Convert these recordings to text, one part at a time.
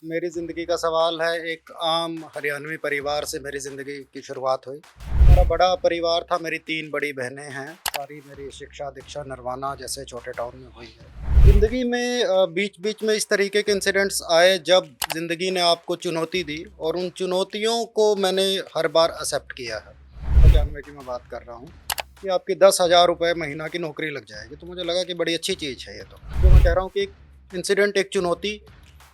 मेरी ज़िंदगी का सवाल है। एक आम हरियाणवी परिवार से मेरी ज़िंदगी की शुरुआत हुई। मेरा बड़ा परिवार था, मेरी 3 बड़ी बहनें हैं। सारी मेरी शिक्षा दीक्षा नरवाना जैसे छोटे टाउन में हुई है। ज़िंदगी में बीच-बीच में इस तरीके के इंसिडेंट्स आए जब ज़िंदगी ने आपको चुनौती दी और उन चुनौतियों को मैंने हर बार एक्सेप्ट किया है। 95 की मैं बात कर रहा हूँ कि आपकी 10,000 रुपए महीना की नौकरी लग जाएगी, तो मुझे लगा कि बड़ी अच्छी चीज़ है ये तो। जो मैं कह रहा हूँ कि एक इंसिडेंट, एक चुनौती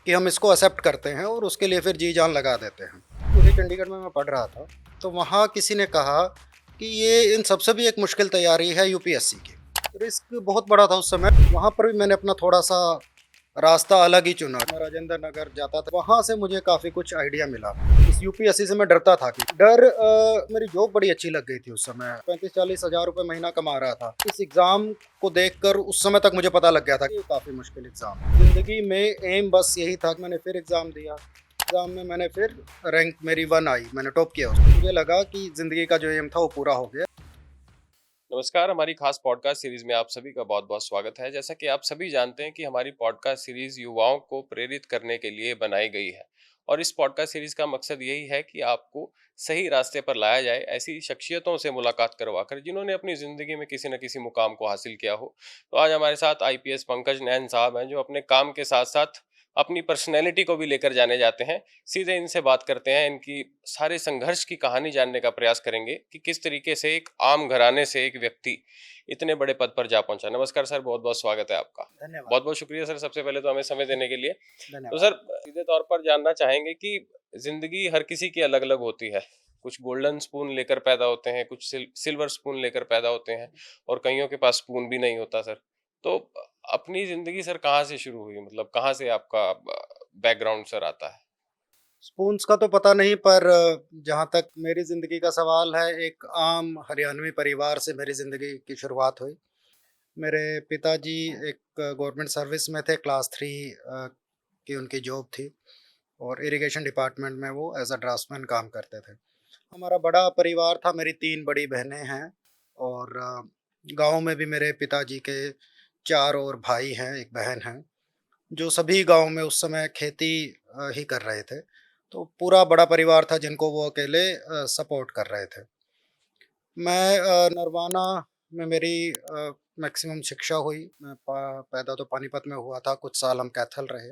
कि हम इसको एक्सेप्ट करते हैं और उसके लिए फिर जी जान लगा देते हैं। क्योंकि चंडीगढ़ में मैं पढ़ रहा था, तो वहाँ किसी ने कहा कि ये इन सबसे भी एक मुश्किल तैयारी है यूपीएससी की। रिस्क बहुत बड़ा था उस समय, वहाँ पर भी मैंने अपना थोड़ा-सा रास्ता अलग ही चुना। मैं राजेंद्र नगर जाता था, वहाँ से मुझे काफ़ी कुछ आइडिया मिला। इस यूपीएससी से मैं डरता था कि मेरी जॉब बड़ी अच्छी लग गई थी उस समय, 35-40 हज़ार रुपए महीना कमा रहा था। इस एग्ज़ाम को देखकर उस समय तक मुझे पता लग गया था कि ये काफ़ी मुश्किल एग्ज़ाम है। ज़िंदगी में एम बस यही था कि मैंने फिर एग्ज़ाम दिया। एग्ज़ाम में मैंने फिर रैंक मेरी 1 आई, मैंने टॉप किया उसमें। मुझे लगा कि ज़िंदगी का जो एम था वो पूरा हो गया। नमस्कार, हमारी खास पॉडकास्ट सीरीज में आप सभी का बहुत-बहुत स्वागत है। जैसा कि आप सभी जानते हैं कि हमारी पॉडकास्ट सीरीज युवाओं को प्रेरित करने के लिए बनाई गई है और इस पॉडकास्ट सीरीज का मकसद यही है कि आपको सही रास्ते पर लाया जाए, ऐसी शख्सियतों से मुलाकात करवाकर जिन्होंने अपनी ज़िंदगी में किसी न किसी मुकाम को हासिल किया हो। तो आज हमारे साथ आईपीएस पंकज नैन साहब हैं, जो अपने काम के साथ-साथ अपनी पर्सनैलिटी को भी लेकर जाने जाते हैं। सीधे इनसे बात करते हैं, इनकी सारे संघर्ष की कहानी जानने का प्रयास करेंगे कि किस तरीके से एक आम घराने से एक व्यक्ति इतने बड़े पद पर जा पहुंचा। नमस्कार सर, बहुत बहुत स्वागत है आपका। धन्यवाद, बहुत बहुत शुक्रिया सर, सबसे पहले तो हमें समय देने के लिए। तो धन्यवाद। सर, सीधे तौर पर जानना चाहेंगे कि जिंदगी हर किसी की अलग अलग होती है। कुछ गोल्डन स्पून लेकर पैदा होते हैं, कुछ सिल्वर स्पून लेकर पैदा होते हैं और कईयों के पास स्पून भी नहीं होता सर। तो अपनी ज़िंदगी सर कहाँ से शुरू हुई? मतलब कहाँ से आपका बैकग्राउंड सर आता है? स्पून्स का तो पता नहीं, पर जहाँ तक मेरी ज़िंदगी का सवाल है, एक आम हरियाणवी परिवार से मेरी ज़िंदगी की शुरुआत हुई। मेरे पिताजी एक गवर्नमेंट सर्विस में थे, क्लास 3 की उनकी जॉब थी और इरिगेशन डिपार्टमेंट में वो एज़ अ ड्राफ्ट्समैन काम करते थे। हमारा बड़ा परिवार था, मेरी 3 बड़ी बहनें हैं और गाँव में भी मेरे पिताजी के 4 और भाई हैं, 1 बहन है, जो सभी गाँव में उस समय खेती ही कर रहे थे। तो पूरा बड़ा परिवार था जिनको वो अकेले सपोर्ट कर रहे थे। मैं नरवाना में मेरी मैक्सिमम शिक्षा हुई। मैं पैदा तो पानीपत में हुआ था, कुछ साल हम कैथल रहे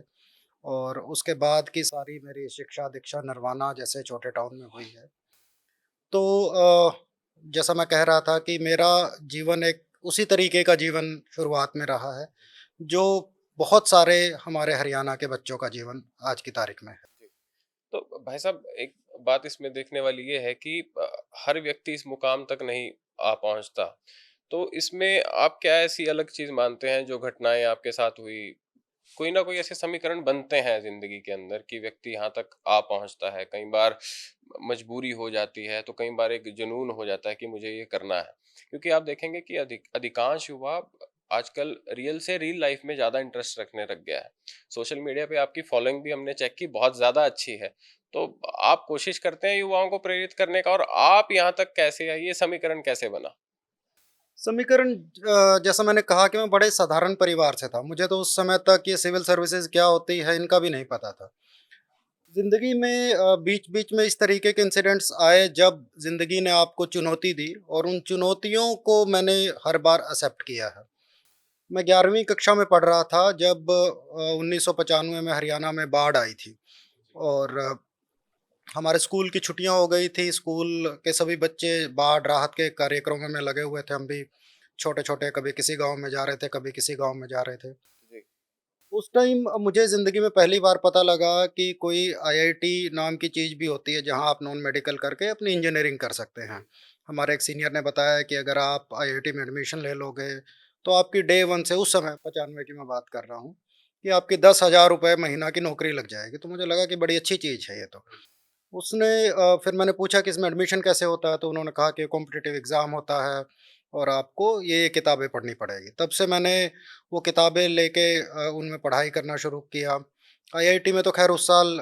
और उसके बाद की सारी मेरी शिक्षा-दीक्षा नरवाना जैसे छोटे टाउन में हुई है। तो जैसा मैं कह रहा था कि मेरा जीवन एक उसी तरीके का जीवन शुरुआत में रहा है, जो बहुत सारे हमारे हरियाणा के बच्चों का जीवन आज की तारीख में है। जी। तो भाई साहब, एक बात इसमें देखने वाली ये है कि हर व्यक्ति इस मुकाम तक नहीं आ पहुंचता। तो इसमें आप क्या ऐसी अलग चीज मानते हैं जो घटनाएं आपके साथ हुई? कोई ना कोई ऐसे समीकरण बनते हैं जिंदगी के अंदर कि व्यक्ति यहाँ तक आ पहुंचता है। कई बार मजबूरी हो जाती है, तो कई बार एक जुनून हो जाता है कि मुझे ये करना है। क्योंकि आप देखेंगे कि अधिकांश युवा आजकल रियल से रील लाइफ में ज्यादा इंटरेस्ट रखने लग गया है। सोशल मीडिया पे आपकी फॉलोइंग भी हमने चेक की, बहुत ज्यादा अच्छी है। तो आप कोशिश करते हैं युवाओं को प्रेरित करने का, और आप यहाँ तक कैसे आए, ये समीकरण कैसे बना? समीकरण जैसा मैंने कहा कि मैं बड़े साधारण परिवार से था। मुझे तो उस समय तक ये सिविल सर्विसेज़ क्या होती है, इनका भी नहीं पता था। ज़िंदगी में बीच-बीच में इस तरीके के इंसिडेंट्स आए जब ज़िंदगी ने आपको चुनौती दी और उन चुनौतियों को मैंने हर बार एक्सेप्ट किया है। मैं 11वीं कक्षा में पढ़ रहा था जब 1995 में हरियाणा में बाढ़ आई थी और हमारे स्कूल की छुट्टियां हो गई थी। स्कूल के सभी बच्चे बाढ़ राहत के कार्यक्रमों में लगे हुए थे। हम भी छोटे-छोटे कभी किसी गांव में जा रहे थे, कभी किसी गांव में जा रहे थे। जी। उस टाइम मुझे ज़िंदगी में पहली बार पता लगा कि कोई आईआईटी नाम की चीज़ भी होती है, जहां आप नॉन मेडिकल करके अपनी इंजीनियरिंग कर सकते हैं। हमारे एक सीनियर ने बताया कि अगर आप आईआईटी में एडमिशन ले लोगे, तो आपकी डे 1 से, उस समय 95 की मैं बात कर रहा हूँ, कि आपकी 10,000 रुपए महीना की नौकरी लग जाएगी। तो मुझे लगा कि बड़ी अच्छी चीज़ है ये तो। उसने फिर मैंने पूछा कि इसमें एडमिशन कैसे होता है? तो उन्होंने कहा कि कॉम्पिटिटिव एग्ज़ाम होता है और आपको ये किताबें पढ़नी पड़ेगी। तब से मैंने वो किताबें लेके उनमें पढ़ाई करना शुरू किया। आईआईटी में तो ख़ैर उस साल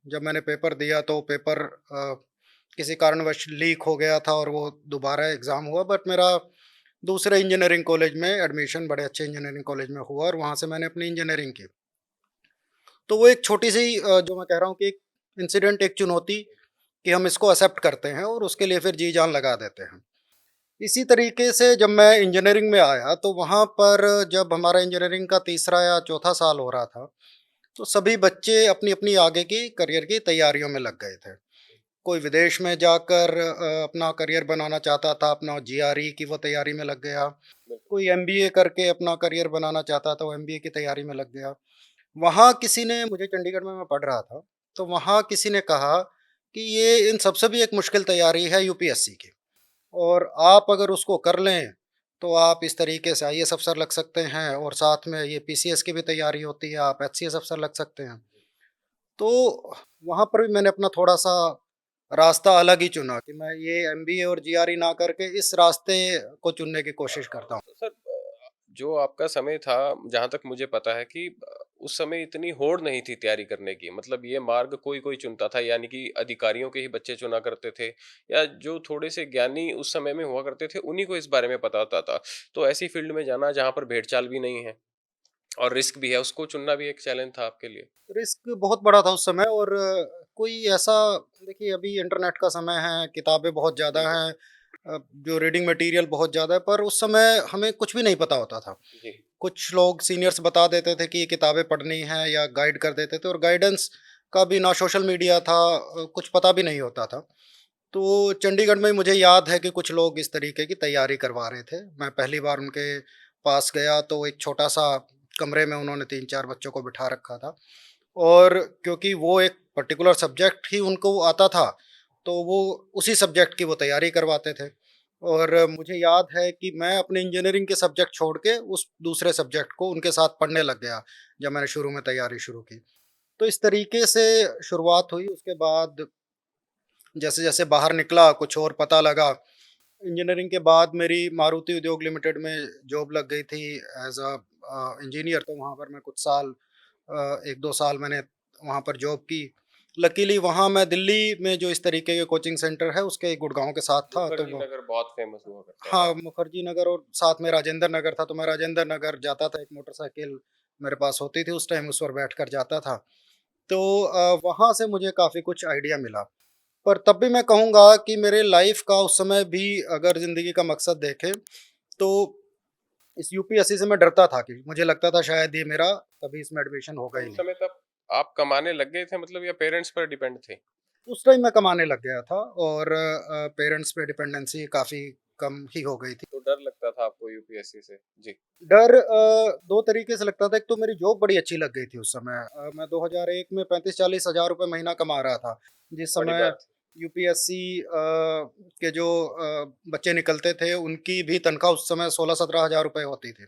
जब मैंने पेपर दिया तो पेपर किसी कारणवश लीक हो गया था और वो दोबारा एग्ज़ाम हुआ, बट मेरा दूसरे इंजीनियरिंग कॉलेज में एडमिशन बड़े अच्छे इंजीनियरिंग कॉलेज में हुआ और वहाँ से मैंने अपनी इंजीनियरिंग की। तो वो एक छोटी-सी जो मैं कह रहा हूँ कि एक इंसिडेंट, एक चुनौती कि हम इसको एक्सेप्ट करते हैं और उसके लिए फिर जी-जान लगा देते हैं। इसी तरीके से जब मैं इंजीनियरिंग में आया तो वहाँ पर जब हमारा इंजीनियरिंग का तीसरा या चौथा साल हो रहा था, तो सभी बच्चे अपनी-अपनी आगे की करियर की तैयारियों में लग गए थे। कोई विदेश में जाकर अपना करियर बनाना चाहता था, अपना जीआरई की वो तैयारी में लग गया। बिल्कुल। कोई एमबीए करके अपना करियर बनाना चाहता था, वो एमबीए की तैयारी में लग गया। वहाँ किसी ने मुझे चंडीगढ़ में मैं पढ़ रहा था, तो वहाँ किसी ने कहा कि ये इन सबसे भी एक मुश्किल तैयारी है यूपीएससी की और आप अगर उसको कर लें, तो आप इस तरीके से आईएएस अफ़सर लग सकते हैं और साथ में ये पीसीएस की भी तैयारी होती है, आप एचसीएस अफ़सर लग सकते हैं। तो वहाँ पर भी मैंने अपना थोड़ा-सा रास्ता अलग ही चुना कि मैं ये एमबीए और जीआरई ना करके इस रास्ते को चुनने की कोशिश करता हूँ। तो सर जो आपका समय था, जहाँ तक मुझे पता है कि उस समय इतनी होड़ नहीं थी तैयारी करने की, मतलब ये मार्ग कोई-कोई चुनता था, यानी कि अधिकारियों के ही बच्चे चुना करते थे या जो थोड़े से ज्ञानी उस समय में हुआ करते थे, उन्हीं को इस बारे में पता होता था। तो ऐसी फील्ड में जाना जहाँ पर भेड़-चाल भी नहीं है और रिस्क भी है, उसको चुनना भी एक चैलेंज था आपके लिए। रिस्क बहुत बड़ा था उस समय और कोई ऐसा देखिए अभी इंटरनेट का समय है, किताबें बहुत ज़्यादा बिल्कुल। हैं, जो रीडिंग मटेरियल बहुत ज़्यादा है, पर उस समय हमें कुछ भी नहीं पता होता था। जी। कुछ लोग सीनियर्स बता देते थे कि ये किताबें पढ़नी हैं या गाइड कर देते थे और गाइडेंस का भी ना सोशल मीडिया था, कुछ पता भी नहीं होता था। तो चंडीगढ़ में मुझे याद है कि कुछ लोग इस तरीके की तैयारी करवा रहे थे। मैं पहली बार उनके पास गया तो एक छोटा-सा कमरे में उन्होंने 3-4 बच्चों को बिठा रखा था और क्योंकि वो एक पर्टिकुलर सब्जेक्ट ही उनको आता था, तो वो उसी सब्जेक्ट की वो तैयारी करवाते थे। और मुझे याद है कि मैं अपने इंजीनियरिंग के सब्जेक्ट छोड़ के उस दूसरे सब्जेक्ट को उनके साथ पढ़ने लग गया, जब मैंने शुरू में तैयारी शुरू की। तो इस तरीके से शुरुआत हुई, उसके बाद जैसे-जैसे बाहर निकला, कुछ और पता लगा। इंजीनियरिंग के बाद मेरी मारुति उद्योग लिमिटेड में जॉब लग गई थी एज़ इंजीनियर, तो वहाँ पर मैं कुछ साल 1-2 साल मैंने वहाँ पर जॉब की। लकीली वहाँ मैं दिल्ली में जो इस तरीके के कोचिंग सेंटर है, उसके गुड़गाँव के साथ था, तो मुखर्जी वो नगर बहुत फेमस हुआ करता है हाँ, बाद में। मुखर्जी नगर और साथ में राजेंद्र नगर था, तो मैं राजेंद्र नगर जाता था, एक मोटरसाइकिल मेरे पास होती थी उस टाइम, उस पर बैठकर जाता था। तो वहाँ से मुझे काफ़ी कुछ आइडिया मिला। पर तब भी मैं कहूँगा कि मेरे लाइफ़ का उस समय भी अगर ज़िंदगी का मकसद देखें, तो इस यूपीएससी से मैं डरता था कि मुझे लगता था शायद ये मेरा कभी इसमें एडमिशन होगा तो ही उस नहीं। समय तक आप कमाने लग गए थे, मतलब या पेरेंट्स पर डिपेंड थे? उस टाइम मैं कमाने लग गया था और पेरेंट्स पे डिपेंडेंसी काफ़ी कम ही हो गई थी। तो डर लगता था आपको यूपीएससी से? जी। डर 2 तरीके से लगता था, एक तो मेरी जॉब बड़ी अच्छी लग गई थी उस समय। मैं 2001 में 35-40 हज़ार रुपए महीना कमा रहा था। जिस बड़ी समय बात। यूपीएससी के जो बच्चे निकलते थे, उनकी भी तनख्वाह उस समय 16-17 हज़ार रुपए होती थी।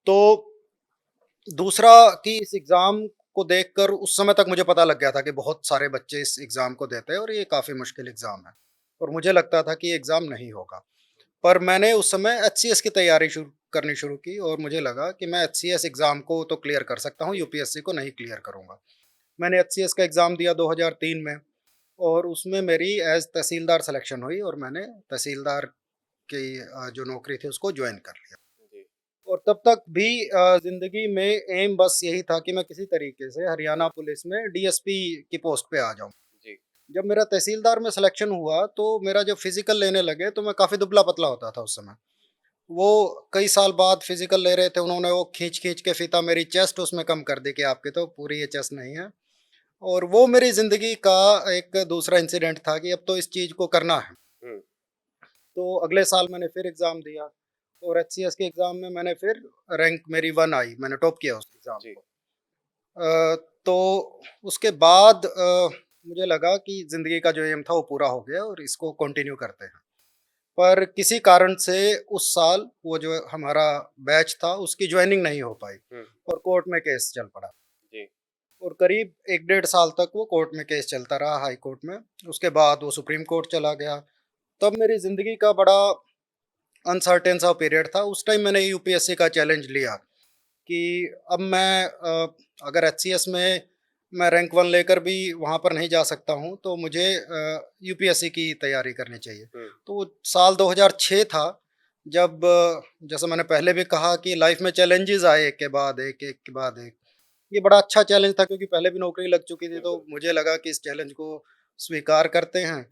तो दूसरा कि इस एग्ज़ाम को देखकर उस समय तक मुझे पता लग गया था कि बहुत सारे बच्चे इस एग्ज़ाम को देते हैं और ये काफ़ी मुश्किल एग्ज़ाम है और मुझे लगता था कि ये एग्ज़ाम नहीं होगा। पर मैंने उस समय एचसीएस की तैयारी करनी शुरू की और मुझे लगा कि मैं एचसीएस एग्ज़ाम को तो क्लियर कर सकता हूँ, यूपीएससी को नहीं क्लियर करूँगा। मैंने एचसीएस का एग्ज़ाम दिया 2003 में और उसमें मेरी एज़ तहसीलदार सिलेक्शन हुई और मैंने तहसीलदार की जो नौकरी थी उसको जॉइन कर लिया। जी। और तब तक भी ज़िंदगी में एम बस यही था कि मैं किसी तरीके से हरियाणा पुलिस में डीएसपी की पोस्ट पे आ जाऊँ। जी। जब मेरा तहसीलदार में सिलेक्शन हुआ तो मेरा जब फिज़िकल लेने लगे तो मैं काफ़ी दुबला-पतला होता था उस समय। वो कई साल बाद फिज़िकल ले रहे थे, उन्होंने वो खींच-खींच के फीता मेरी चेस्ट उसमें कम कर दी कि आपकी तो पूरी ये चेस्ट नहीं है। और वो मेरी ज़िंदगी का एक दूसरा इंसिडेंट था कि अब तो इस चीज़ को करना है। हुँ। तो अगले साल मैंने फिर एग्ज़ाम दिया और एचसीएस के एग्ज़ाम में मैंने फिर रैंक मेरी 1 आई, मैंने टॉप किया उस एग्ज़ाम जी। को। तो उसके बाद मुझे लगा कि ज़िंदगी का जो एम था वो पूरा हो गया और इसको कंटिन्यू करते हैं। पर किसी कारण से उस साल वो जो हमारा बैच था उसकी जॉइनिंग नहीं हो पाई हुँ। और कोर्ट में केस चल पड़ा जी। और करीब 1 डेढ़ साल तक वो कोर्ट में केस चलता रहा हाई कोर्ट में। उसके बाद वो सुप्रीम कोर्ट चला गया। तब मेरी ज़िंदगी का बड़ा अनसर्टेन सा पीरियड था। उस टाइम मैंने यूपीएससी का चैलेंज लिया कि अब मैं अगर एचसीएस में मैं रैंक 1 लेकर भी वहाँ पर नहीं जा सकता हूँ, तो मुझे यूपीएससी की तैयारी करनी चाहिए। हुँ। तो वो साल 2006 था, जब जैसा मैंने पहले भी कहा कि लाइफ में चैलेंजेस आए एक के बाद एक, एक के बाद एक। ये बड़ा अच्छा चैलेंज था क्योंकि पहले भी नौकरी लग चुकी थी, तो बिल्कुल। मुझे लगा कि इस चैलेंज को स्वीकार करते हैं।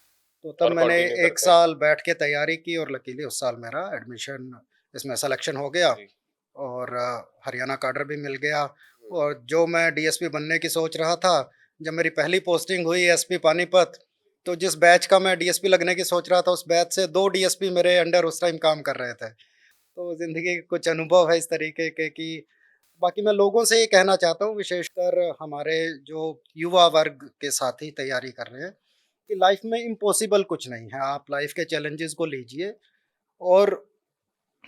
तो तब और मैंने कंटिन्यू 1 करते हैं। साल बैठ के तैयारी की और लकीली उस साल मेरा एडमिशन इसमें सिलेक्शन हो गया जी। और हरियाणा कैडर भी मिल गया। हुँ। और जो मैं डीएसपी बनने की सोच रहा था, जब मेरी पहली पोस्टिंग हुई एसपी पानीपत, तो जिस बैच का मैं डीएसपी लगने की सोच रहा था, उस बैच से 2 डीएसपी मेरे अंडर उस टाइम काम कर रहे थे। तो ज़िंदगी के कुछ अनुभव है इस तरीके के कि बाकी मैं लोगों से ये कहना चाहता हूँ, विशेषकर हमारे जो युवा वर्ग के साथी तैयारी कर रहे हैं, कि लाइफ में इम्पॉसिबल कुछ नहीं है। आप लाइफ के चैलेंजेस को लीजिए और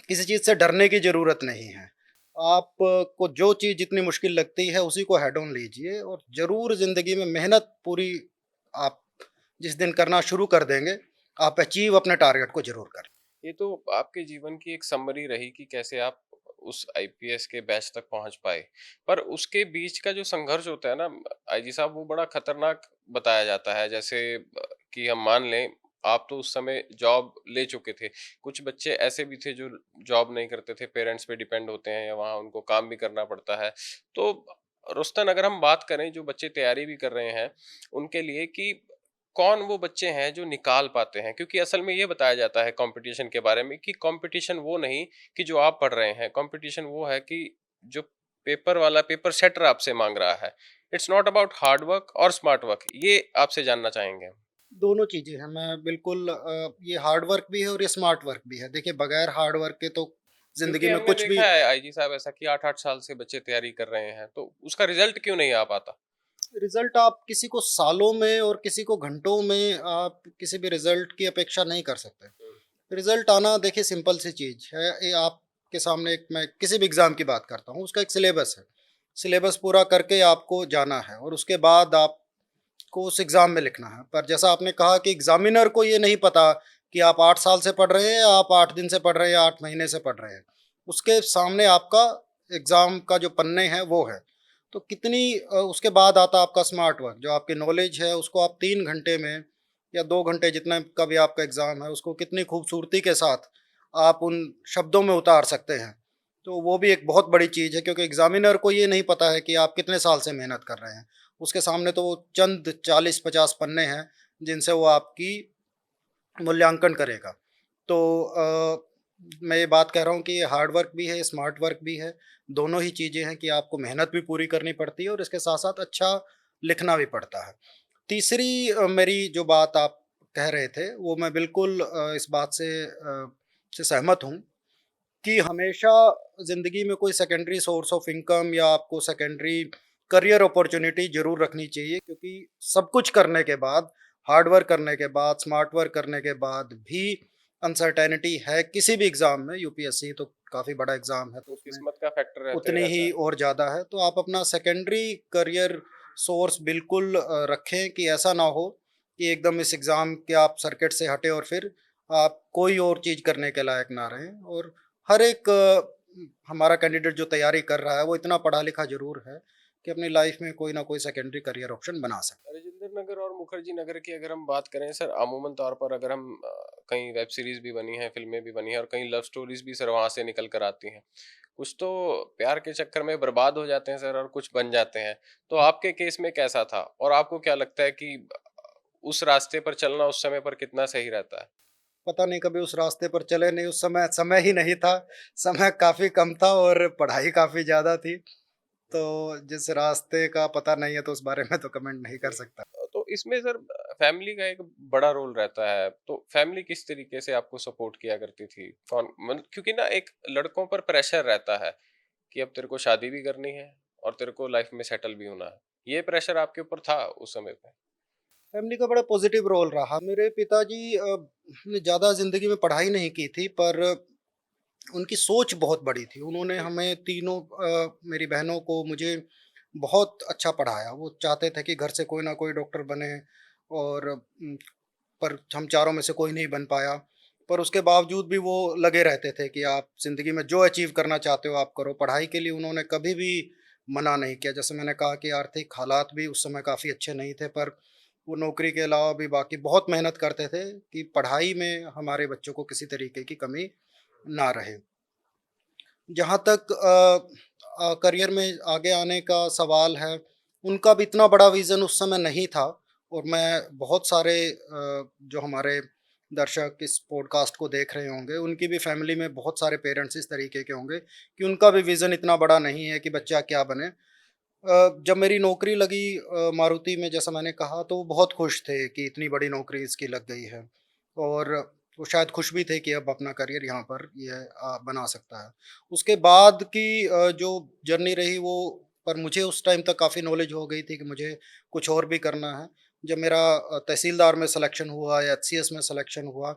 किसी चीज़ से डरने की ज़रूरत नहीं है। आप को जो चीज़ जितनी मुश्किल लगती है उसी को हेड ऑन लीजिए और ज़रूर ज़िंदगी में मेहनत पूरी आप जिस दिन करना शुरू कर देंगे, आप अचीव अपने टारगेट को ज़रूर कर ये तो आपके जीवन की एक समरी रही कि कैसे आप उस आईपीएस के बैच तक पहुंच पाए। पर उसके बीच का जो संघर्ष होता है ना आईजी साहब, वो बड़ा खतरनाक बताया जाता है। जैसे कि हम मान लें, आप तो उस समय जॉब ले चुके थे। कुछ बच्चे ऐसे भी थे जो जॉब नहीं करते थे, पेरेंट्स पे डिपेंड होते हैं या वहाँ उनको काम भी करना पड़ता है। तो रुस्तन, अगर हम बात करें जो बच्चे तैयारी भी कर रहे हैं, उनके लिए कि कौन वो बच्चे हैं जो निकाल पाते हैं? क्योंकि असल में ये बताया जाता है कंपटीशन के बारे में कि कंपटीशन वो नहीं कि जो आप पढ़ रहे हैं, कंपटीशन वो है कि जो पेपर वाला पेपर सेटर आपसे माँग रहा है। It's not about hard work और स्मार्ट वर्क। ये आपसे जानना चाहेंगे हम। दोनों चीज़ें हैं, मैं बिल्कुल ये हार्ड वर्क भी है और ये स्मार्ट वर्क भी है। देखिए बगैर हार्ड वर्क के तो ज़िंदगी क्योंकि में हमने कुछ भी देखा है आईजी साहब ऐसा कि 8-8 साल से बच्चे तैयारी कर रहे हैं, तो उसका रिजल्ट क्यों नहीं आ पाता? रिज़ल्ट आप किसी को सालों में और किसी को घंटों में आप किसी भी रिज़ल्ट की अपेक्षा नहीं कर सकते। हुँ। रिज़ल्ट आना देखिए सिंपल सी चीज़ है, ये आपके सामने एक मैं किसी भी एग्ज़ाम की बात करता हूँ, उसका एक सिलेबस है। सिलेबस पूरा करके आपको जाना है और उसके बाद आपको उस एग्ज़ाम में लिखना है। पर जैसा आपने कहा कि एग्ज़ामिनर को ये नहीं पता कि आप 8 साल से पढ़ रहे हैं या आप 8 दिन से पढ़ रहे हैं या 8 महीने से पढ़ रहे हैं। उसके सामने आपका एग्ज़ाम का जो पन्ने हैं वो है। तो उसके बाद आता है आपका स्मार्ट वर्क, जो आपकी नॉलेज है उसको आप 3 घंटे में या 2 घंटे जितने का भी आपका एग्ज़ाम है, उसको कितनी खूबसूरती के साथ आप उन शब्दों में उतार सकते हैं। तो वो भी एक बहुत बड़ी चीज़ है क्योंकि एग्ज़ामिनर को ये नहीं पता है कि आप कितने साल से मेहनत कर रहे हैं। उसके सामने तो वो चंद 40-50 पन्ने हैं, जिनसे वो आपकी मूल्यांकन करेगा। तो मैं ये बात कह रहा हूँ कि ये हार्ड वर्क भी है, स्मार्ट वर्क भी है। दोनों ही चीज़ें हैं कि आपको मेहनत भी पूरी करनी पड़ती है और इसके साथ-साथ अच्छा लिखना भी पड़ता है। तीसरी मेरी जो बात आप कह रहे थे, वो मैं बिल्कुल इस बात से सहमत हूँ कि हमेशा ज़िंदगी में कोई सेकेंडरी सोर्स ऑफ इनकम या आपको सेकेंडरी करियर अपॉर्च्युनिटी ज़रूर रखनी चाहिए क्योंकि सब कुछ करने के बाद, हार्ड वर्क करने के बाद, स्मार्ट वर्क करने के बाद भी अनसर्टेनिटी है किसी भी एग्ज़ाम में। यूपीएससी तो काफ़ी बड़ा एग्ज़ाम है, तो वो उसमें किस्मत का फैक्टर रहता ही उतनी रहता ही है। और ज़्यादा है। तो आप अपना सेकेंडरी करियर सोर्स बिल्कुल रखें कि ऐसा ना हो कि एकदम इस एग्ज़ाम के आप सर्किट से हटें और फिर आप कोई और चीज़ करने के लायक ना रहें। और हर एक हमारा कैंडिडेट जो तैयारी कर रहा है, वो इतना पढ़ा लिखा ज़रूर है कि अपनी लाइफ़ में कोई ना कोई सेकेंडरी करियर ऑप्शन बना सके। राजेंद्र नगर और मुखर्जी नगर की अगर हम बात करें सर, अमूमन तौर पर अगर हम कहीं वेब सीरीज भी बनी है, फिल्में भी बनी हैं और कहीं लव स्टोरीज भी सर वहां से निकल कर आती हैं। कुछ तो प्यार के चक्कर में बर्बाद हो जाते हैं सर और कुछ बन जाते हैं। तो आपके केस में कैसा था और आपको क्या लगता है कि उस रास्ते पर चलना उस समय पर कितना सही रहता है? पता नहीं कभी उस रास्ते पर चले नहीं, उस समय समय ही नहीं था, समय काफ़ी कम था और पढ़ाई काफ़ी ज़्यादा थी। तो जिस रास्ते का पता नहीं है तो उस बारे में तो कमेंट नहीं कर जी। सकता। तो इसमें सर फैमिली का एक बड़ा रोल रहता है। तो फैमिली किस तरीके से आपको सपोर्ट किया करती थी? कौन मतलब, क्योंकि ना एक लड़कों पर प्रेशर रहता है कि अब तेरे को शादी भी करनी है और तेरे को लाइफ में सेटल भी होना है। ये प्रेशर आपके ऊपर था उस समय पे? फैमिली का बड़ा पॉजिटिव रोल रहा। मेरे पिताजी ने ज़्यादा ज़िंदगी में पढ़ाई नहीं की थी पर उनकी सोच बहुत बड़ी थी। उन्होंने जी। हमें तीनों मेरी बहनों को, मुझे बहुत अच्छा पढ़ाया। वो चाहते थे कि घर से कोई ना कोई डॉक्टर बने और पर हम चारों में से कोई नहीं बन पाया। पर उसके बावजूद भी वो लगे रहते थे कि आप ज़िंदगी में जो अचीव करना चाहते हो आप करो। पढ़ाई के लिए उन्होंने कभी भी मना नहीं किया। जैसे मैंने कहा कि आर्थिक हालात भी उस समय काफ़ी अच्छे नहीं थे पर वो नौकरी के अलावा भी बाकी बहुत मेहनत करते थे कि पढ़ाई में हमारे बच्चों को किसी तरीके की कमी ना रहे। जहाँ तक करियर में आगे आने का सवाल है, उनका भी इतना बड़ा विज़न उस समय नहीं था और मैं बहुत सारे जो हमारे दर्शक इस पॉडकास्ट को देख रहे होंगे, उनकी भी फैमिली में बहुत सारे पेरेंट्स इस तरीके के होंगे कि उनका भी विज़न इतना बड़ा नहीं है कि बच्चा क्या बने। जब मेरी नौकरी लगी मारुति में जैसा मैंने कहा तो वो बहुत खुश थे कि इतनी बड़ी नौकरी इसकी लग गई है और वो शायद खुश भी थे कि अब अपना करियर यहाँ पर ये बना सकता है। उसके बाद की जो जर्नी रही वो पर मुझे उस टाइम तक काफ़ी नॉलेज हो गई थी कि मुझे कुछ और भी करना है। जब मेरा तहसीलदार में सिलेक्शन हुआ या एचसीएस में सिलेक्शन हुआ,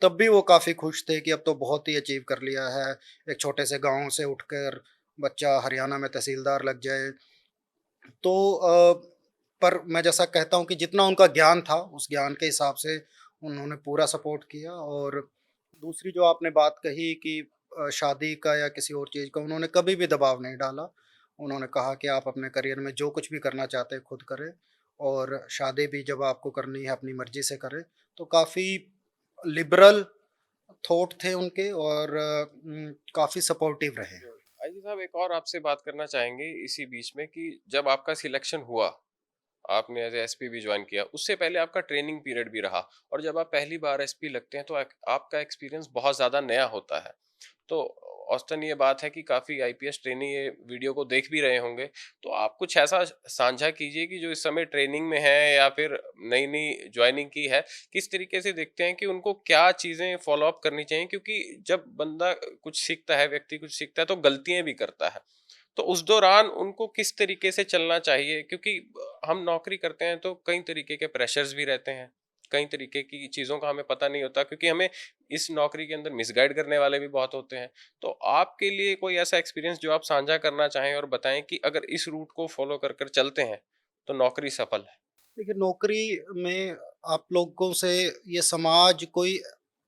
तब भी वो काफ़ी खुश थे कि अब तो बहुत ही अचीव कर लिया है। एक छोटे से गाँव से उठकर बच्चा हरियाणा में तहसीलदार लग जाए। तो पर मैं जैसा कहता हूँ कि जितना उनका ज्ञान था, उस ज्ञान के हिसाब से उन्होंने पूरा सपोर्ट किया और दूसरी जो आपने बात कही कि शादी का या किसी और चीज़ का, उन्होंने कभी भी दबाव नहीं डाला। उन्होंने कहा कि आप अपने करियर में जो कुछ भी करना चाहते हैं, खुद करें और शादी भी जब आपको करनी है, अपनी मर्ज़ी से करें। तो काफ़ी लिबरल थॉट थे उनके और काफ़ी सपोर्टिव रहे हैं। आईजी साहब, एक और आपसे बात करना चाहेंगे इसी बीच में कि जब आपका सिलेक्शन हुआ, आपने एज़ एसपी भी जॉइन किया, उससे पहले आपका ट्रेनिंग पीरियड भी रहा और जब आप पहली बार एसपी लगते हैं तो आपका एक्सपीरियंस बहुत ज़्यादा नया होता है। तो औसतन ये बात है कि काफ़ी आईपीएस ट्रेनी ये वीडियो को देख भी रहे होंगे। तो आप कुछ ऐसा साझा कीजिए कि जो इस समय ट्रेनिंग में है या फिर नई-नई जॉइनिंग की है, किस तरीके से देखते हैं कि उनको क्या चीज़ें फ़ॉलो अप करनी चाहिए? क्योंकि जब बंदा कुछ सीखता है, व्यक्ति कुछ सीखता है तो गलतियाँ भी करता है। तो उस दौरान उनको किस तरीके से चलना चाहिए? क्योंकि हम नौकरी करते हैं तो कई तरीके के प्रेशर्स भी रहते हैं, कई तरीके की चीज़ों का हमें पता नहीं होता क्योंकि हमें इस नौकरी के अंदर मिसगाइड करने वाले भी बहुत होते हैं। तो आपके लिए कोई ऐसा एक्सपीरियंस जो आप साझा करना चाहें और बताएँ कि अगर इस रूट को फ़ॉलो कर कर चलते हैं, तो नौकरी सफल है? देखिए, नौकरी में आप लोगों से ये समाज कोई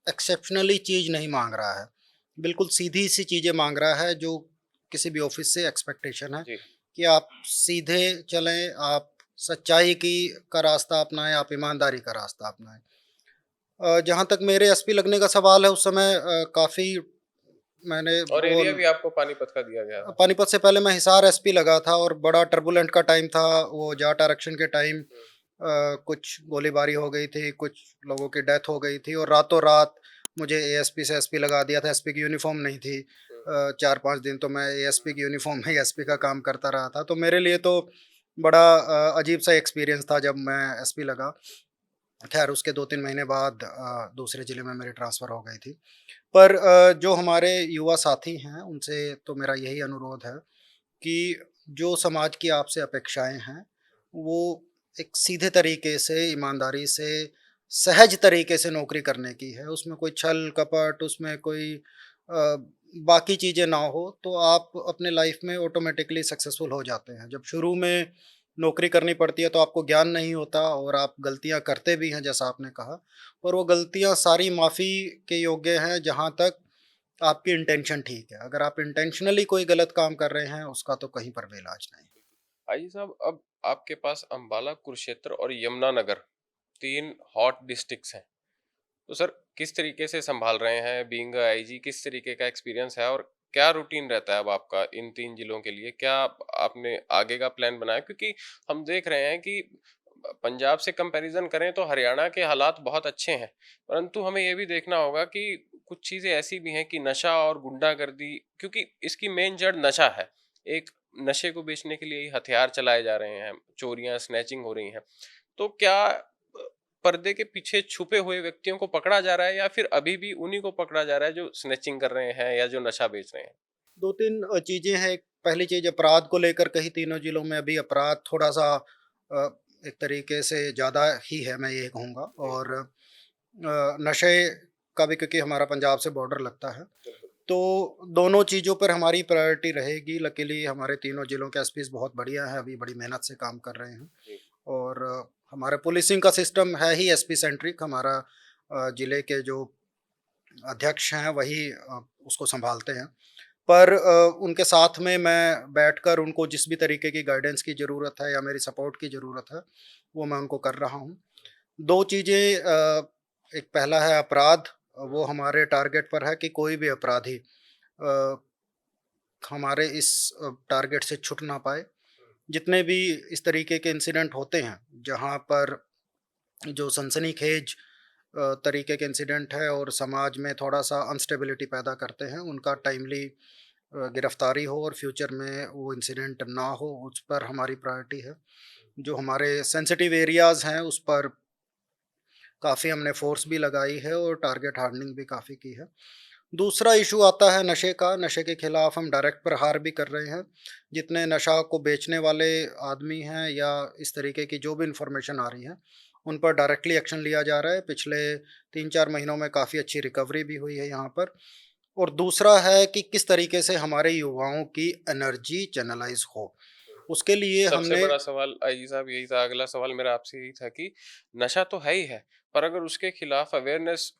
एक्सेप्शनली चीज़ नहीं माँग रहा है। बिल्कुल सीधी-सी चीज़ें माँग रहा है जो किसी भी ऑफ़िस से एक्सपेक्टेशन है जी। कि आप सीधे चलें, आप सच्चाई की का रास्ता अपनाएँ, आप ईमानदारी का रास्ता अपनाएँ। जहाँ तक मेरे एसपी लगने का सवाल है उस समय काफ़ी मैंने और वो एरिया भी आपको पानीपत का दिया गया था। पानीपत से पहले मैं हिसार एसपी लगा था और बड़ा टर्बुलेंट का टाइम था, वो जाट आरक्षण के टाइम हुँ, कुछ गोलीबारी हो गई थी, कुछ लोगों की डेथ हो गई थी और रातों-रात मुझे एएसपी से एसपी लगा दिया था। एसपी की यूनिफ़ॉर्म नहीं थी। हुँ, 4-5 दिन तो मैं एएसपी की यूनिफ़ॉर्म में ही एसपी का काम करता रहा था। तो मेरे लिए तो बड़ा अजीब-सा एक्सपीरियंस था जब मैं एसपी लगा। ख़ैर उसके 2-3 महीने बाद दूसरे ज़िले में मेरी ट्रांसफ़र हो गई थी। पर जो हमारे युवा साथी हैं, उनसे तो मेरा यही अनुरोध है कि जो समाज की आपसे अपेक्षाएँ हैं, वो एक सीधे तरीके से, ईमानदारी से, सहज तरीके से नौकरी करने की है। उसमें कोई छल-कपट, उसमें कोई अ, बाकी चीज़ें ना हो, तो आप अपने लाइफ़ में ऑटोमैटिकली सक्सेसफुल हो जाते हैं। जब शुरू में नौकरी करनी पड़ती है, तो आपको ज्ञान नहीं होता और आप गलतियाँ करते भी हैं, जैसा आपने कहा। पर वो गलतियाँ सारी माफ़ी के योग्य हैं, जहाँ तक आपकी इंटेंशन ठीक है। अगर आप इंटेंशनली कोई गलत काम कर रहे हैं, उसका तो कहीं पर भी इलाज नहीं। आइए साहब, अब आपके पास अम्बाला, कुरुक्षेत्र और यमुनानगर 3 हॉट डिस्ट्रिक्ट्स हैं। तो सर किस तरीके से सँभाल रहे हैं बीइंग अ आईजी, किस तरीके का एक्सपीरियंस है और क्या रूटीन रहता है अब आपका इन 3 जिलों के लिए? क्या आपने आगे का प्लान बनाया? क्योंकि हम देख रहे हैं कि पंजाब से कंपैरिज़न करें तो हरियाणा के हालात बहुत अच्छे हैं। परंतु हमें ये भी देखना होगा कि कुछ चीज़ें ऐसी भी हैं कि नशा और गुंडागर्दी, क्योंकि इसकी मेन जड़ नशा है। एक नशे को बेचने के लिए ही हथियार चलाए जा रहे हैं, चोरियाँ, स्नैचिंग हो रही हैं। तो क्या पर्दे के पीछे छुपे हुए व्यक्तियों को पकड़ा जा रहा है या फिर अभी भी उन्हीं को पकड़ा जा रहा है जो स्नैचिंग कर रहे हैं या जो नशा बेच रहे हैं? 2-3 चीज़ें हैं। पहली चीज़ अपराध को लेकर के ही तीनों जिलों में अभी अपराध थोड़ा-सा अ, एक तरीके से ज़्यादा ही है, मैं ये कहूँगा जी, और नशे का भी क्योंकि हमारा पंजाब से बॉर्डर लगता है, बिल्कुल। तो दोनों चीज़ों पर हमारी प्रायोरिटी रहेगी। लकीली हमारे तीनों जिलों के एसपीज़ बहुत बढ़िया हैं, अभी बड़ी मेहनत से काम कर रहे हैं जी, और हमारा पुलिसिंग का सिस्टम है ही एसपी सेंट्रिक। हमारा जिले के जो अध्यक्ष हैं वही उसको सँभालते हैं। पर उनके साथ में मैं बैठकर उनको जिस भी तरीके की गाइडेंस की ज़रूरत है या मेरी सपोर्ट की ज़रूरत है, वो मैं उनको कर रहा हूँ। 2 चीज़ें एक पहला है अपराध, हुँ, वो हमारे टारगेट पर है कि कोई भी अपराधी हमारे इस टारगेट से छूट ना पाए। जितने भी इस तरीके के इंसिडेंट होते हैं, जहाँ पर जो सनसनीखेज तरीके के इंसिडेंट है और समाज में थोड़ा-सा अनस्टेबिलिटी पैदा करते हैं, उनका टाइमली गिरफ्तारी हो और फ्यूचर में वो इंसिडेंट ना हो, उस पर हमारी प्रायोरिटी है। जो हमारे सेंसिटिव एरियाज़ हैं, उस पर काफ़ी हमने फ़ोर्स भी लगाई है और टारगेट हार्डनिंग भी काफ़ी की है। दूसरा इशू आता है नशे का, नशे के खिलाफ हम डायरेक्ट प्रहार भी कर रहे हैं। जितने नशा को बेचने वाले आदमी हैं या इस तरीके की जो भी इन्फॉर्मेशन आ रही है, उन पर डायरेक्टली एक्शन लिया जा रहा है। पिछले 3-4 महीनों में काफ़ी अच्छी रिकवरी भी हुई है यहाँ पर। और दूसरा है कि किस तरीके से हमारे युवाओं की एनर्जी चैनलाइज़ हो। उसके लिए सबसे हमने बड़ा सवाल आईजी साहब यही था, अगला सवाल मेरा आपसे यही था कि नशा तो है ही है, पर अगर उसके खिलाफ अवेयरनेस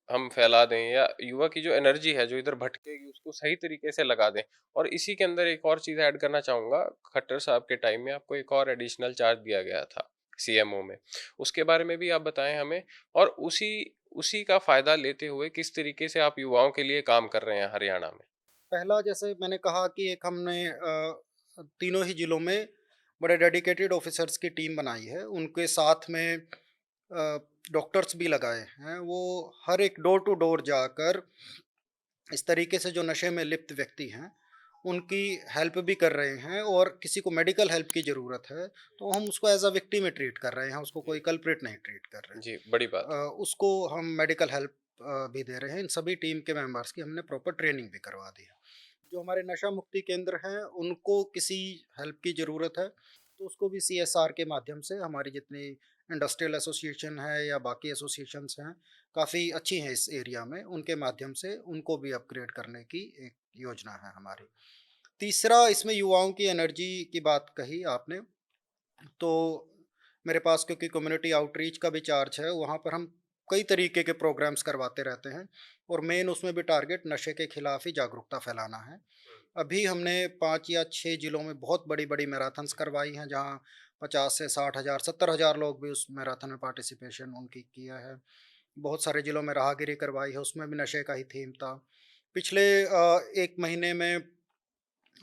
हम फैला दें या युवा की जो एनर्जी है, जो इधर भटकेगी उसको सही तरीके से लगा दें। और इसी के अंदर एक और चीज़ ऐड करना चाहूँगा, खट्टर साहब के टाइम में आपको एक और एडिशनल चार्ज दिया गया था सीएमओ में। उसके बारे में भी आप बताएँ हमें और उसी उसी का फ़ायदा लेते हुए किस तरीके से आप युवाओं के लिए काम कर रहे हैं हरियाणा में? पहला जैसे मैंने कहा कि एक हमने तीनों ही ज़िलों में बड़े डेडिकेटेड ऑफिसर्स की टीम बनाई है। उनके साथ में डॉक्टर्स भी लगाए हैं। वो हर एक डोर टू डोर जाकर इस तरीके से जो नशे में लिप्त व्यक्ति हैं, उनकी हेल्प भी कर रहे हैं और किसी को मेडिकल हेल्प की ज़रूरत है, तो हम उसको as a victim he treat कर रहे हैं, उसको जी, कोई कल्प्रिट नहीं ट्रीट कर रहे हैं। जी, बड़ी बात है। उसको हम मेडिकल हेल्प भी दे रहे हैं। इन सभी टीम के मेंबर्स की हमने प्रॉपर ट्रेनिंग भी करवा दी है। जो हमारे नशा मुक्ति केंद्र हैं, उनको किसी हेल्प की ज़रूरत है, तो उसको भी सीएसआर के माध्यम से हमारी जितनी इंडस्ट्रियल एसोसिएशन है या बाकी एसोसिएशंस हैं, काफ़ी अच्छी हैं इस एरिया में, उनके माध्यम से उनको भी अपग्रेड करने की एक योजना है हमारी। तीसरा इसमें युवाओं की एनर्जी की बात कही आपने, तो मेरे पास क्योंकि कम्युनिटी आउटरीच का भी चार्ज है, वहाँ पर हम कई तरीके के प्रोग्राम्स करवाते रहते हैं और मेन उसमें भी टारगेट नशे के खिलाफ ही जागरूकता फैलाना है। अभी हमने 5 या 6 जिलों में बहुत बड़ी-बड़ी मैराथन्स करवाई हैं, जहाँ 50 से 60 हज़ार, 70 हज़ार लोग भी उस मैराथन में पार्टिसिपेशन उनकी किया है। बहुत सारे जिलों में राहगिरी करवाई है, उसमें भी नशे का ही थीम था। पिछले 1 महीने में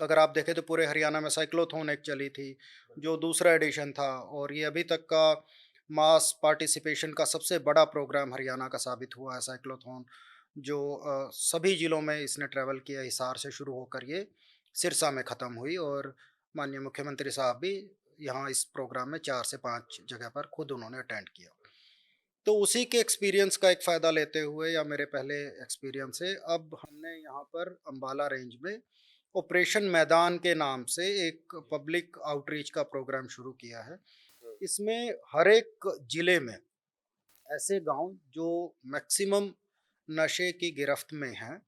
अगर आप देखें तो पूरे हरियाणा में साइक्लोथॉन एक चली थी, जो दूसरा एडिशन था और ये अभी तक का मास पार्टिसिपेशन का सबसे बड़ा प्रोग्राम हरियाणा का साबित हुआ है साइक्लोथॉन, जो सभी ज़िलों में इसने ट्रैवल किया, हिसार से शुरू होकर ये सिरसा में ख़त्म हुई और माननीय मुख्यमंत्री साहब भी यहाँ इस प्रोग्राम में 4 से 5 जगह पर खुद उन्होंने अटेंड किया। तो उसी के एक्सपीरियंस का एक फ़ायदा लेते हुए या मेरे पहले एक्सपीरियंस से अब हमने यहाँ पर अम्बाला रेंज में ऑपरेशन मैदान के नाम से एक पब्लिक आउटरीच का प्रोग्राम शुरू किया है। हुँ, इसमें हर एक ज़िले में ऐसे गाँव जो मैक्सिमम नशे की गिरफ्त में हैं,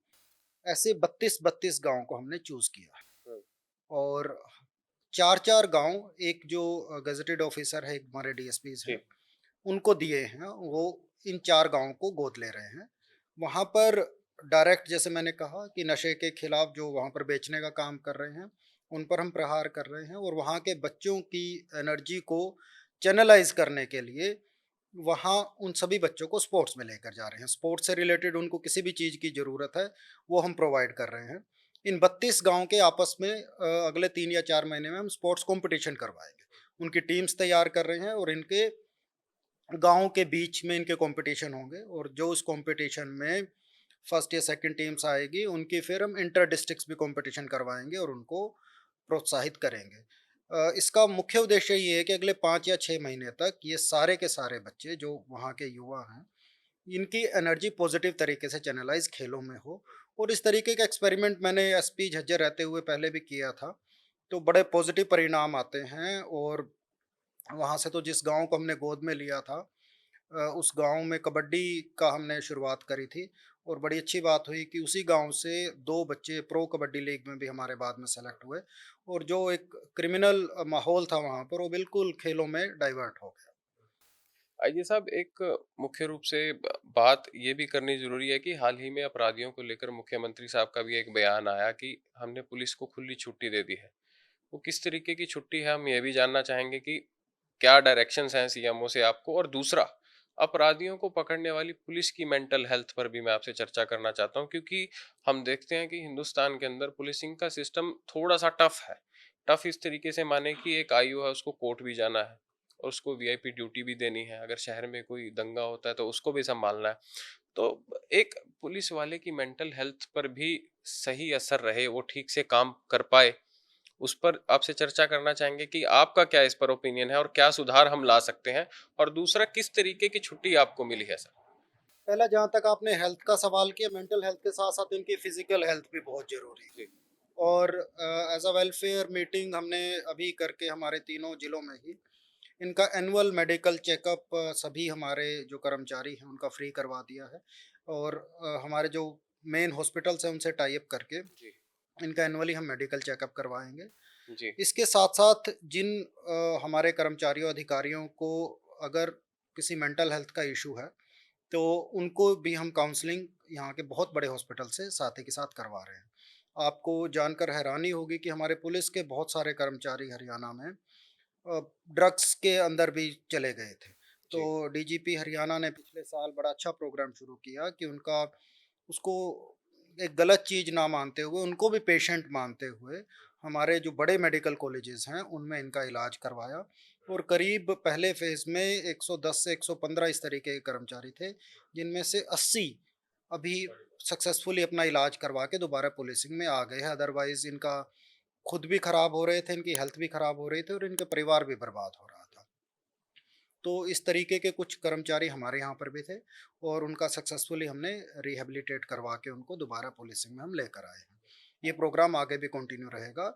ऐसे 32-32 गाँव को हमने चूज़ किया है हुँ, और 4-4 गाँव एक जो गेज़ेटेड ऑफ़िसर है, एक हमारे डीएसपीज़ जी, हैं, उनको दिए हैं, वो इन 4 गाँव को गोद ले रहे हैं। वहाँ पर डायरेक्ट जैसे मैंने कहा कि नशे के खिलाफ जो वहाँ पर बेचने का काम कर रहे हैं, उन पर हम प्रहार कर रहे हैं और वहाँ के बच्चों की एनर्जी को चैनलाइज़ करने के लिए वहाँ उन सभी बच्चों को स्पोर्ट्स में लेकर जा रहे हैं। स्पोर्ट्स से रिलेटेड उनको किसी भी चीज़ की ज़रूरत है, वो हम प्रोवाइड कर रहे हैं। इन 32 गाँव के आपस में अगले 3 या 4 महीने में हम स्पोर्ट्स कॉम्पिटिशन करवाएँगे। उनकी टीम्स तैयार कर रहे हैं और इनके गाँव के बीच में इनके कॉम्पिटिशन होंगे और जो उस कॉम्पिटिशन में फर्स्ट या सेकंड टीम्स आएगी, उनकी फिर हम इंटर डिस्ट्रिक्ट्स भी कॉम्पिटिशन करवाएँगे और उनको प्रोत्साहित करेंगे। इसका मुख्य उद्देश्य ये है कि अगले 5 या 6 महीने तक ये सारे के सारे बच्चे जो वहाँ के युवा हैं, इनकी एनर्जी पॉजिटिव तरीके से चैनलाइज़ खेलों में हो और इस तरीके का एक्सपेरिमेंट मैंने एसपी झज्जर रहते हुए पहले भी किया था, तो बड़े पॉजिटिव परिणाम आते हैं और वहाँ से तो जिस गाँव को हमने गोद में लिया था, उस गाँव में कबड्डी का हमने शुरुआत करी थी और बड़ी अच्छी बात हुई कि उसी गाँव से 2 बच्चे प्रो कबड्डी लीग में भी हमारे बाद में सेलेक्ट हुए और जो एक क्रिमिनल माहौल था वहाँ पर, वो बिल्कुल खेलों में डाइवर्ट हो गया। आइए साहब एक मुख्य रूप से बात ये भी करनी जरूरी है कि हाल ही में अपराधियों को लेकर मुख्यमंत्री साहब का भी एक बयान आया कि हमने पुलिस को खुली छुट्टी दे दी है। वो किस तरीके की छुट्टी है, हम ये भी जानना चाहेंगे कि क्या डायरेक्शंस हैं सीएमओ से आपको। और दूसरा, अपराधियों को पकड़ने वाली पुलिस की मेंटल हेल्थ पर भी मैं आपसे चर्चा करना चाहता हूँ, क्योंकि हम देखते हैं कि हिंदुस्तान के अंदर पुलिसिंग का सिस्टम थोड़ा सा टफ है। टफ इस तरीके से माने कि एक आयु है, उसको कोर्ट भी जाना है और उसको वीआईपी ड्यूटी भी देनी है। अगर शहर में कोई दंगा होता है तो उसको भी संभालना है। तो एक पुलिस वाले की मेंटल हेल्थ पर भी सही असर रहे, वो ठीक से काम कर पाए, उस पर आपसे चर्चा करना चाहेंगे कि आपका क्या इस पर ओपिनियन है और क्या सुधार हम ला सकते हैं? और दूसरा, किस तरीके की छुट्टी आपको मिली है सर? पहला जहाँ तक आपने हेल्थ का सवाल किया, मेंटल हेल्थ के साथ साथ इनकी फिजिकल हेल्थ भी बहुत ज़रूरी है। जी, और एज अ वेलफेयर मीटिंग हमने अभी करके हमारे तीनों जिलों में ही इनका एनुअल मेडिकल चेकअप सभी हमारे जो कर्मचारी हैं उनका फ्री करवा दिया है। और हमारे जो मेन हॉस्पिटल्स हैं उनसे टाई अप करके जी, इनका एनुअली हम मेडिकल चेकअप करवाएंगे। जी, इसके साथ साथ जिन हमारे कर्मचारियों अधिकारियों को अगर किसी मेंटल हेल्थ का इशू है तो उनको भी हम काउंसलिंग यहाँ के बहुत बड़े हॉस्पिटल से साथ ही के साथ करवा रहे हैं। आपको जानकर हैरानी होगी कि हमारे पुलिस के बहुत सारे कर्मचारी हरियाणा में ड्रग्स के अंदर भी चले गए थे। तो जी, डीजीपी हरियाणा ने पिछले साल बड़ा अच्छा प्रोग्राम शुरू किया कि उनका उसको एक गलत चीज़ ना मानते हुए, उनको भी पेशेंट मानते हुए, हमारे जो बड़े मेडिकल कॉलेजेस हैं, उनमें इनका इलाज करवाया। और करीब पहले फ़ेज़ में 110 से 115 इस तरीके के कर्मचारी थे, जिनमें से 80 अभी सक्सेसफुली अपना इलाज करवा के दोबारा पुलिसिंग में आ गए हैं। अदरवाइज़ इनका खुद भी खराब हो रहे थे, इनकी हेल्थ भी खराब हो रही थी और इनके परिवार भी बर्बाद हो रहा था। तो इस तरीके के कुछ कर्मचारी हमारे यहाँ पर भी थे और उनका सक्सेसफुली हमने रिहैबिलिटेट करवा के उनको दोबारा पुलिसिंग में हम लेकर आए हैं। ये प्रोग्राम आगे भी कंटिन्यू रहेगा।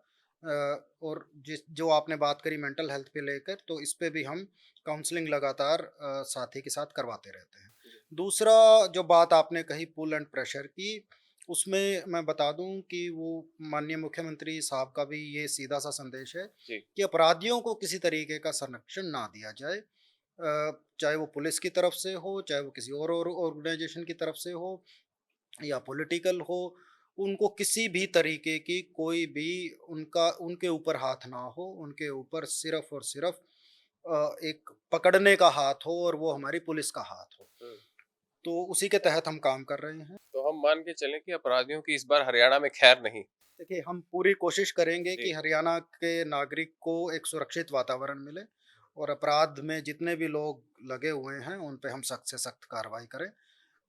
और जिस जो आपने बात करी मेंटल हेल्थ पे लेकर, तो इस पे भी हम काउंसलिंग लगातार साथी के साथ करवाते रहते हैं। जी, दूसरा जो बात आपने कही पुल एंड प्रेशर की, उसमें मैं बता दूं कि वो माननीय मुख्यमंत्री साहब का भी ये सीधा सा संदेश है जी, कि अपराधियों को किसी तरीके का संरक्षण ना दिया जाए। चाहे वो पुलिस की तरफ से हो, चाहे वो किसी और ऑर्गेनाइजेशन की तरफ से हो या पॉलिटिकल हो, उनको किसी भी तरीके की कोई भी उनका उनके ऊपर हाथ ना हो, उनके ऊपर सिर्फ़ और सिर्फ़ एक पकड़ने का हाथ हो और वो हमारी पुलिस का हाथ हो। हुँ। तो उसी के तहत हम काम कर रहे हैं। तो हम मान के चलें कि अपराधियों की इस बार हरियाणा में खैर नहीं। देखिए, हम पूरी कोशिश करेंगे कि जी, हरियाणा के नागरिक को एक सुरक्षित वातावरण मिले और अपराध में जितने भी लोग लगे हुए हैं, उन पे हम सख्त से सख्त कार्रवाई करें।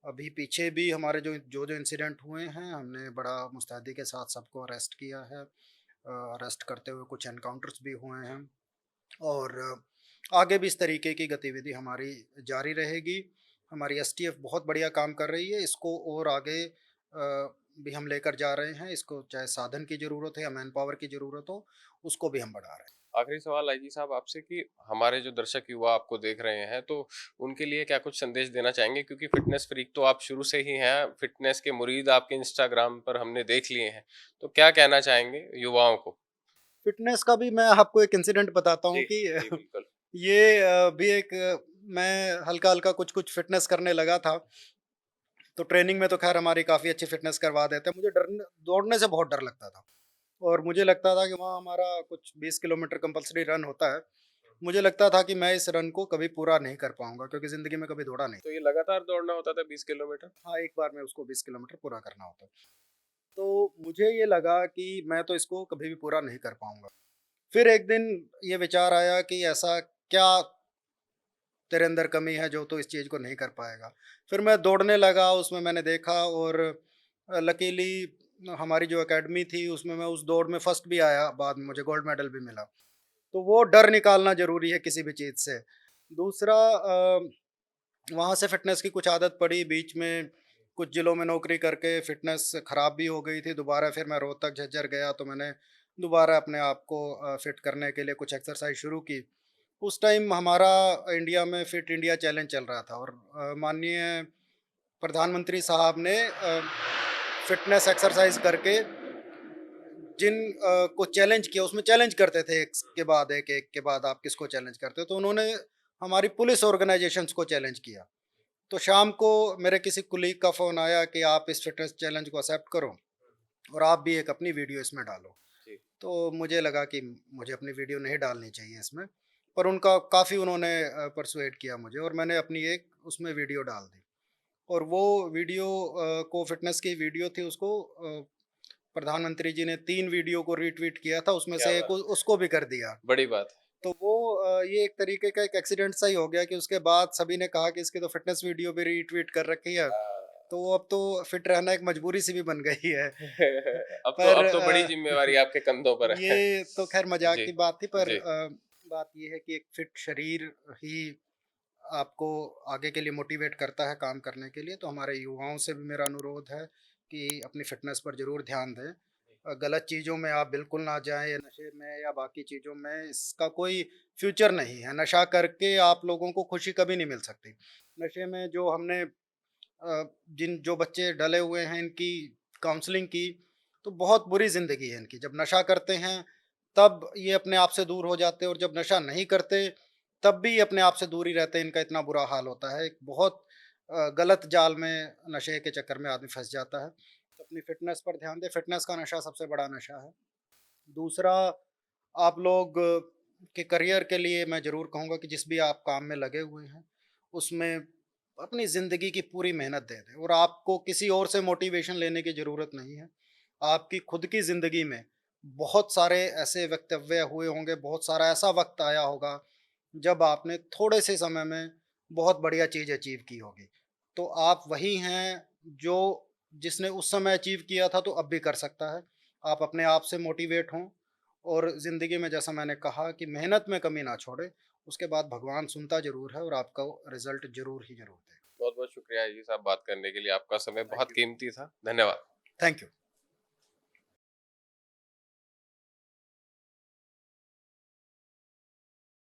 अभी पीछे भी हमारे जो इंसिडेंट हुए हैं, हमने बड़ा मुस्तैदी के साथ सबको अरेस्ट किया है। अरेस्ट करते हुए कुछ एनकाउंटर्स भी हुए हैं और आगे भी इस तरीके की गतिविधि हमारी जारी रहेगी। हमारी एसटीएफ बहुत बढ़िया काम कर रही है, इसको और आगे भी हम लेकर जा रहे हैं। इसको चाहे साधन की ज़रूरत है या मैन पावर की ज़रूरत हो, उसको भी हम बढ़ा रहे हैं। आखिरी सवाल आईजी साहब आपसे कि हमारे जो दर्शक युवा आपको देख रहे हैं, तो उनके लिए क्या कुछ संदेश देना चाहेंगे? क्योंकि फ़िटनेस फ्रीक तो आप शुरू से ही हैं, फ़िटनेस के मुरीद आपके इंस्टाग्राम पर हमने देख लिए हैं। तो क्या कहना चाहेंगे युवाओं को? फ़िटनेस का भी मैं आपको एक इंसिडेंट बताता हूँ जी, कि जी, बिल्कुल। ये भी एक मैं हल्का-हल्का कुछ-कुछ फ़िटनेस करने लगा था। तो ट्रेनिंग में तो ख़ैर हमारी काफ़ी अच्छी फ़िटनेस करवा देते हैं। मुझे दौड़ने से बहुत डर लगता था और मुझे लगता था कि वहाँ हमारा कुछ 20 किलोमीटर कंपल्सरी रन होता है। मुझे लगता था कि मैं इस रन को कभी पूरा नहीं कर पाऊँगा क्योंकि ज़िंदगी में कभी दौड़ा नहीं। तो ये लगातार दौड़ना होता था 20 किलोमीटर? हाँ, एक बार में उसको 20 किलोमीटर पूरा करना होता है। तो मुझे ये लगा कि मैं तो इसको कभी भी पूरा नहीं कर पाऊँगा। फिर एक दिन ये विचार आया कि ऐसा क्या तेरे अंदर कमी है जो तू इस चीज़ को नहीं कर पाएगा। फिर मैं दौड़ने लगा, उसमें मैंने देखा और लकीली हमारी जो अकेडमी थी उसमें मैं उस दौड़ में फर्स्ट भी आया, बाद में मुझे गोल्ड मेडल भी मिला। तो वो डर निकालना ज़रूरी है किसी भी चीज़ से। दूसरा वहाँ से फ़िटनेस की कुछ आदत पड़ी, बीच में कुछ ज़िलों में नौकरी करके फ़िटनेस ख़राब भी हो गई थी। दोबारा फिर मैं रोहतक, झज्जर गया तो मैंने दोबारा अपने आप को फ़िट करने के लिए कुछ एक्सरसाइज़ शुरू की। उस टाइम हमारा इंडिया में फिट इंडिया चैलेंज चल रहा था और माननीय प्रधानमंत्री साहब ने फ़िटनेस एक्सरसाइज़ करके को चैलेंज किया, उसमें चैलेंज करते थे एक के बाद एक के बाद आप किसको चैलेंज करते हो, तो उन्होंने हमारी पुलिस ऑर्गेनाइजेशंस को चैलेंज किया। तो शाम को मेरे किसी कुलीग का फ़ोन आया कि आप इस फ़िटनेस चैलेंज को एक्सेप्ट करो और आप भी एक अपनी वीडियो इसमें डालो। जी, तो मुझे लगा कि मुझे अपनी वीडियो नहीं डालनी चाहिए इसमें। पर उनका काफ़ी उन्होंने परसुएड किया मुझे और मैंने अपनी एक उसमें वीडियो डाल दी और वो वीडियो को फ़िटनेस की वीडियो थी उसको प्रधानमंत्री जी ने 3 वीडियो को रीट्वीट किया था, उसमें क्या से एक बात है! उसको भी कर दिया। बड़ी बात है। तो वो ये एक तरीके का एक एक्सीडेंट सा ही हो गया कि उसके बाद सभी ने कहा कि इसकी तो फ़िटनेस वीडियो भी रीट्वीट कर रखी है, तो वो अब तो फिट रहना एक मजबूरी सी भी बन गई है। पर अब तो बड़ी ज़िम्मेवारी आपके कंधों पर है। ये तो ख़ैर मज़ाक जी, की बात थी पर जी। बात ये है कि एक फिट शरीर ही आपको आगे के लिए मोटिवेट करता है काम करने के लिए, तो हमारे युवाओं से भी मेरा अनुरोध है कि अपनी फ़िटनेस पर ज़रूर ध्यान दें। गलत चीज़ों में आप बिल्कुल ना जाएँ या नशे में या बाकी चीज़ों में, इसका कोई फ्यूचर नहीं है। नशा करके आप लोगों को खुशी कभी नहीं मिल सकती। नशे में जो हमने जिन जो बच्चे डले हुए हैं इनकी काउंसलिंग की, तो बहुत बुरी ज़िंदगी है इनकी। जब नशा करते हैं, तब ये अपने आप से दूर हो जाते हैं और जब नशा नहीं करते, तब भी ये अपने आप से दूर ही रहते हैं, इनका इतना बुरा हाल होता है। एक बहुत गलत जाल में नशे के चक्कर में आदमी फँस जाता है। तो अपनी फ़िटनेस पर ध्यान दें, फ़िटनेस का नशा सबसे बड़ा नशा है। दूसरा, आप लोग के करियर के लिए मैं ज़रूर कहूँगा कि जिस भी आप काम में लगे हुए हैं, उसमें अपनी ज़िंदगी की पूरी मेहनत दे दें और आपको किसी और से मोटिवेशन लेने की ज़रूरत नहीं है। आपकी खुद की ज़िंदगी में बहुत सारे ऐसे वक्तव्य हुए होंगे, बहुत सारा ऐसा वक़्त आया होगा, जब आपने थोड़े से समय में बहुत बढ़िया चीज़ अचीव की होगी। तो आप वही हैं जो जिसने उस समय अचीव किया था, तो अब भी कर सकता है। आप अपने आप से मोटिवेट हों और ज़िंदगी में जैसा मैंने कहा कि मेहनत में कमी ना छोड़ें, उसके बाद भगवान सुनता ज़रूर है और आपका रिज़ल्ट ज़रूर ही ज़रूर देगा। बहुत-बहुत शुक्रिया ये सब बात करने के लिए। आपका समय थैंक बहुत यू। कीमती था। धन्यवाद। Thank you.